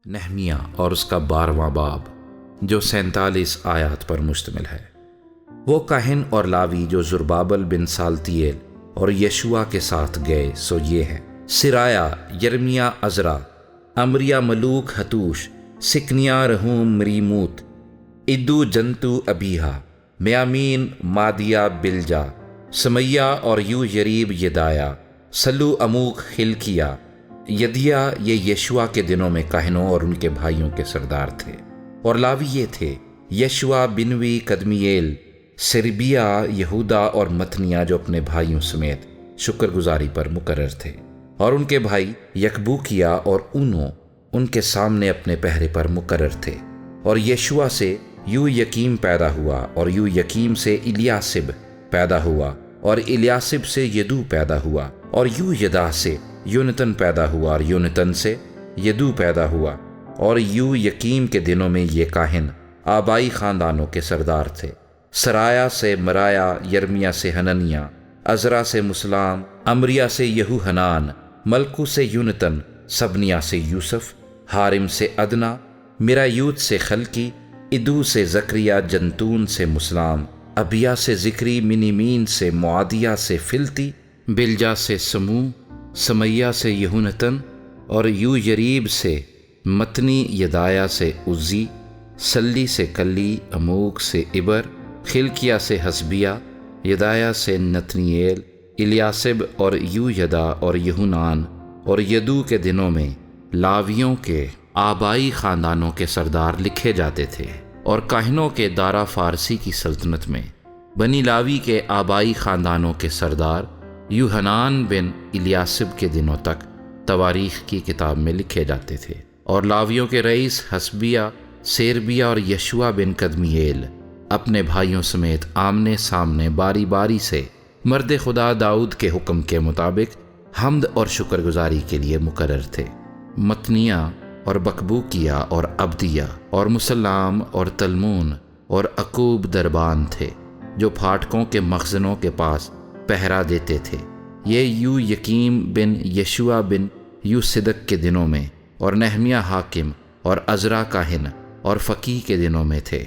نہمیہ اور اس کا 12واں باب جو 47 آیات پر مشتمل ہے۔ وہ کاہن اور لاوی جو زربابل بن سالتیل اور یشوع کے ساتھ گئے سو یہ ہے: سرایا، یرمیا، عزرا، امریا، ملوک، حتوش، سکنیا، رہوم، مریموت، ادو، جنتو، ابیہا، میامین، مادیا، بلجا، سمیہ اور یو یریب، یدایا، سلو، اموک، خلکیا، یدیا۔ یہ یشوع کے دنوں میں کاہنوں اور ان کے بھائیوں کے سردار تھے۔ اور لاوی یہ تھے: یشوع، بنوی، قدمییل، سربیا، یہودا اور متنیہ جو اپنے بھائیوں سمیت شکر گزاری پر مقرر تھے۔ اور ان کے بھائی یکبوکیا اور اونو ان کے سامنے اپنے پہرے پر مقرر تھے۔ اور یشوع سے یو یکیم پیدا ہوا، اور یو یکیم سے الیاسب پیدا ہوا، اور الیاسب سے یدو پیدا ہوا، اور یو یدا سے یونتن پیدا ہوا، اور یونتن سے یدو پیدا ہوا۔ اور یو یکیم کے دنوں میں یہ کاہن آبائی خاندانوں کے سردار تھے: سرایا سے مرایا، یرمیا سے حننیہ، عزرا سے مسلام، امریا سے یہو حنان، ملکو سے یونتن، سبنیا سے یوسف، حارم سے ادنا، مرایوت سے خلکی، ادو سے زکریا، جنتون سے مسلام، ابیا سے ذکری، منیمین سے معادیہ سے فلتی، بلجا سے سمو، سمیہ سے یہونتن، اور یو یریب سے متنی، یدایا سے عزی، سلی سے کلی، اموک سے عبر، خلکیا سے حسبیہ، یدایا سے نتنییل، الیاسب اور یو یدا اور یہونان۔ اور یدو کے دنوں میں لاویوں کے آبائی خاندانوں کے سردار لکھے جاتے تھے۔ اور کاہنوں کے دارا فارسی کی سلطنت میں بنی لاوی کے آبائی خاندانوں کے سردار یوحنان بن الیاسب کے دنوں تک تواریخ کی کتاب میں لکھے جاتے تھے۔ اور لاویوں کے رئیس حسبیہ، سیربیہ اور یشوع بن قدمییل اپنے بھائیوں سمیت آمنے سامنے باری باری سے مرد خدا داؤد کے حکم کے مطابق حمد اور شکر گزاری کے لیے مقرر تھے۔ متنیہ اور بکبوکیہ اور عبدیہ اور مسلام اور تلمون اور عقوب دربان تھے جو پھاٹکوں کے مخزنوں کے پاس پہرا دیتے تھے۔ یہ یو یکیم بن یشوع بن یو صدق کے دنوں میں، اور نہمیہ حاکم اور عزرا کاہن اور فقیہ کے دنوں میں تھے۔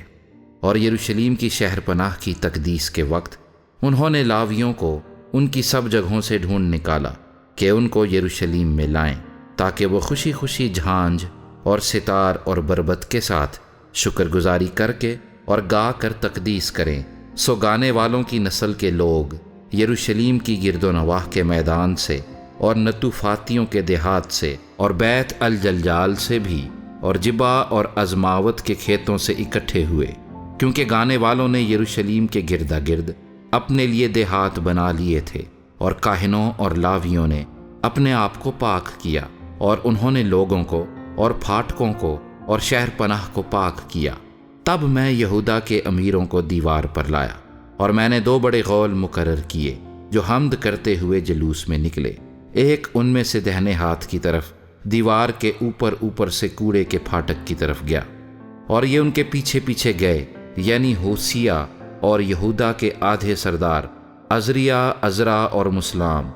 اور یروشلیم کی شہر پناہ کی تقدیس کے وقت انہوں نے لاویوں کو ان کی سب جگہوں سے ڈھونڈ نکالا کہ ان کو یروشلیم میں لائیں، تاکہ وہ خوشی خوشی جھانج اور ستار اور بربت کے ساتھ شکر گزاری کر کے اور گا کر تقدیس کریں۔ سو گانے والوں کی نسل کے لوگ یروشلیم کی گرد و نواح کے میدان سے اور نتوفاتیوں کے دیہات سے اور بیت الجلجال سے بھی اور جبا اور ازماوت کے کھیتوں سے اکٹھے ہوئے، کیونکہ گانے والوں نے یروشلیم کے گردا گرد اپنے لیے دیہات بنا لیے تھے۔ اور کاہنوں اور لاویوں نے اپنے آپ کو پاک کیا، اور انہوں نے لوگوں کو اور پھاٹکوں کو اور شہر پناہ کو پاک کیا۔ تب میں یہودا کے امیروں کو دیوار پر لایا، اور میں نے 2 بڑے غول مقرر کیے جو حمد کرتے ہوئے جلوس میں نکلے۔ ایک ان میں سے دہنے ہاتھ کی طرف دیوار کے اوپر سے کوڑے کے پھاٹک کی طرف گیا، اور یہ ان کے پیچھے پیچھے گئے، یعنی ہوسیہ اور یہودا کے آدھے سردار، عزریہ، عزرا اور مسلام،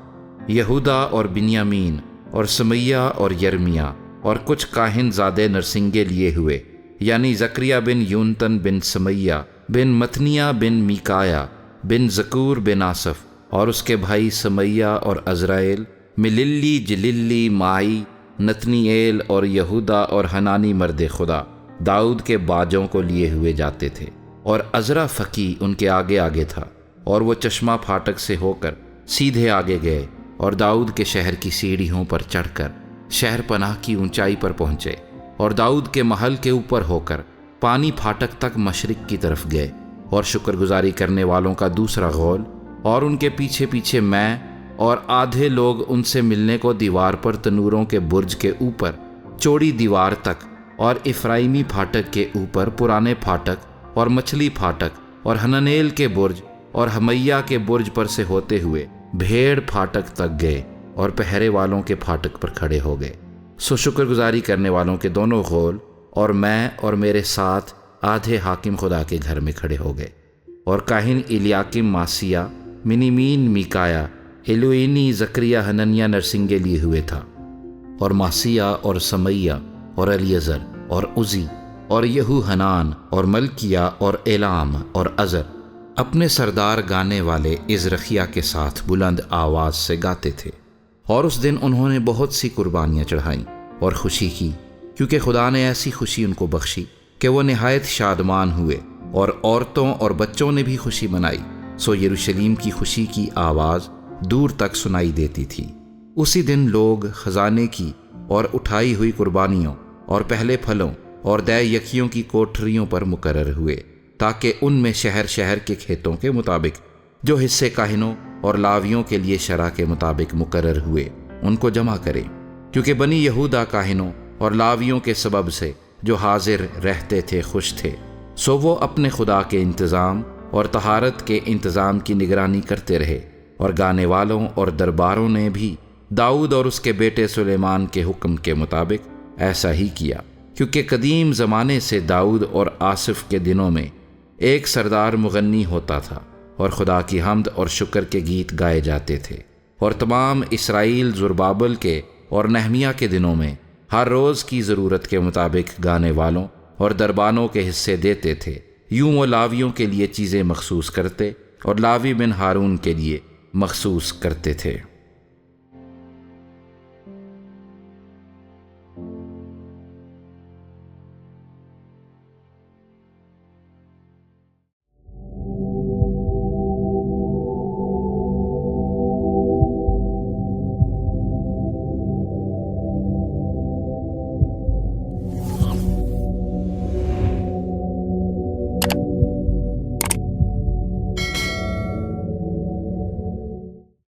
یہودا اور بنیامین اور سمیہ اور یرمیا، اور کچھ کاہن زادے نرسنگے لیے ہوئے، یعنی زکریا بن یونتن بن سمیہ بن متنیہ بن میکایا بن زکور بن آصف، اور اس کے بھائی سمیہ اور عزرائیل، مللی، جللی، مائی، نتنییل اور یہودا اور حنانی مرد خدا داؤد کے باجوں کو لیے ہوئے جاتے تھے۔ اور عزرا فقیہ ان کے آگے آگے تھا، اور وہ چشمہ پھاٹک سے ہو کر سیدھے آگے گئے اور داؤد کے شہر کی سیڑھیوں پر چڑھ کر شہر پناہ کی اونچائی پر پہنچے، اور داؤد کے محل کے اوپر ہو کر پانی پھاٹک تک مشرق کی طرف گئے۔ اور شکر گزاری کرنے والوں کا دوسرا غول، اور ان کے پیچھے پیچھے میں اور آدھے لوگ ان سے ملنے کو دیوار پر تنوروں کے برج کے اوپر چوڑی دیوار تک، اور افرائیمی پھاٹک کے اوپر پرانے پھاٹک اور مچھلی پھاٹک اور حننیل کے برج اور ہمیہ کے برج پر سے ہوتے ہوئے بھیڑ پھاٹک تک گئے، اور پہرے والوں کے پھاٹک پر کھڑے ہو گئے۔ سو شکر گزاری کرنے والوں کے دونوں غول اور میں اور میرے ساتھ آدھے حاکم خدا کے گھر میں کھڑے ہو گئے۔ اور کاہن الیاکم، ماسیہ، منیمین، میکایا، ایلوئینی، زکریا، حننیہ نرسنگے لیے ہوئے تھا، اور ماسیہ اور سمیہ اور الیزر اور عزی اور یہو حنان اور ملکیہ اور ایلام اور عزر اپنے سردار گانے والے ازرخیہ کے ساتھ بلند آواز سے گاتے تھے۔ اور اس دن انہوں نے بہت سی قربانیاں چڑھائیں اور خوشی کی، کیونکہ خدا نے ایسی خوشی ان کو بخشی کہ وہ نہایت شادمان ہوئے، اور عورتوں اور بچوں نے بھی خوشی منائی، سو یروشلم کی خوشی کی آواز دور تک سنائی دیتی تھی۔ اسی دن لوگ خزانے کی اور اٹھائی ہوئی قربانیوں اور پہلے پھلوں اور دے یکیوں کی کوٹھریوں پر مقرر ہوئے، تاکہ ان میں شہر شہر کے کھیتوں کے مطابق جو حصے کاہنوں اور لاویوں کے لیے شرع کے مطابق مقرر ہوئے ان کو جمع کرے، کیونکہ بنی یہودا کاہنوں اور لاویوں کے سبب سے جو حاضر رہتے تھے خوش تھے، سو وہ اپنے خدا کے انتظام اور طہارت کے انتظام کی نگرانی کرتے رہے، اور گانے والوں اور درباروں نے بھی داؤد اور اس کے بیٹے سلیمان کے حکم کے مطابق ایسا ہی کیا، کیونکہ قدیم زمانے سے داؤد اور آصف کے دنوں میں ایک سردار مغنی ہوتا تھا، اور خدا کی حمد اور شکر کے گیت گائے جاتے تھے، اور تمام اسرائیل زربابل کے اور نہمیہ کے دنوں میں ہر روز کی ضرورت کے مطابق گانے والوں اور دربانوں کے حصے دیتے تھے۔ یوں وہ لاویوں کے لیے چیزیں مخصوص کرتے اور لاوی بن ہارون کے لیے مخصوص کرتے تھے۔